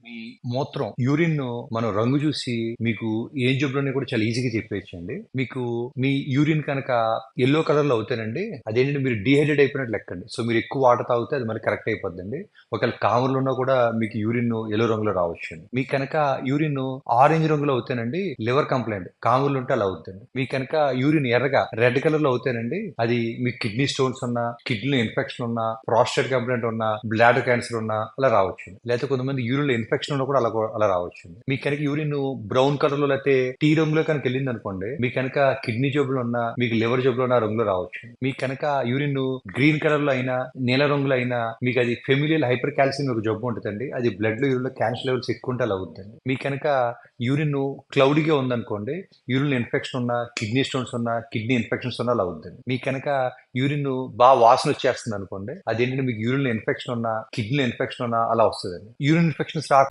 మీ మూత్రం యూరిన్ మనం రంగు చూసి మీకు ఏం జబ్బులు కూడా చాలా ఈజీగా చెప్పేయచ్చండి. మీకు మీ యూరిన్ కనుక యెల్లో కలర్ లో అవుతానండి, అదేంటంటే మీరు డీహైడ్రేట్ అయిపోయినట్టు లెక్కండి. సో మీరు ఎక్కువ వాటర్ తాగితే అది మనకి కరెక్ట్ అయిపోద్దండి. ఒకవేళ కామర్లు ఉన్నా కూడా మీకు యూరిన్ యెల్లో రంగులో రావచ్చండి. మీకు కనుక యూరిన్ ఆరెంజ్ రంగులో అవుతానండి, లివర్ కంప్లైంట్. కామర్లు ఉంటే అలా అవుతుంది. మీకు కనుక యూరిన్ ఎర్రగా రెడ్ కలర్ లో అవుతానండి, అది మీకు కిడ్నీ స్టోన్స్ ఉన్నా, కిడ్నీ ఇన్ఫెక్షన్ ఉన్నా, ప్రాస్టేట్ కంప్లైంట్ ఉన్నా, బ్లాడర్ క్యాన్సర్ ఉన్నా అలా రావచ్చు. లేకపోతే కొంతమంది యూరిన్ లో ఇన్ఫెక్షన్ ఉన్నా కూడా అలా రావచ్చు. మీకు కనుక యూరిన్ బ్రౌన్ కలర్ లో లేకపోతే టీ రంగులో కనుక వెళ్ళింది అనుకోండి, మీకు కనుక కిడ్నీ జబ్బులు ఉన్నా, మీకు లివర్ జబ్బులు ఉన్న రంగులో రావచ్చు. మీకు కనుక యూరిన్ గ్రీన్ కలర్ లో అయినా, నీల రంగులో అయినా, మీకు అది ఫెమిలియల్ హైపర్ కాల్సియం ఒక జబ్బు ఉంటుందండి. అది బ్లడ్ లో యూరిన్ లో క్యాన్సర్ లెవెల్స్ ఎక్కువ ఉంటే అలా అవుతుంది. మీకు కనుక యూరిన్ క్లౌడీగా ఉందనుకోండి, యూరిన్ ఇన్ఫెక్షన్ ఉన్నా, కిడ్నీ స్టోన్స్ ఉన్నా, కిడ్నీ ఇన్ఫెక్షన్స్ ఉన్నా అలా అవుతుంది. మీకు కనుక యూరిన్ బాగా వాసన వచ్చేస్తుంది అనుకోండి, అదేంటంటే మీకు యూరిన్ ఇన్ఫెక్షన్ ఉన్నా, కిడ్నీ ఇన్ఫెక్షన్ ఉన్నా అలా వస్తుందండి. Urine infection start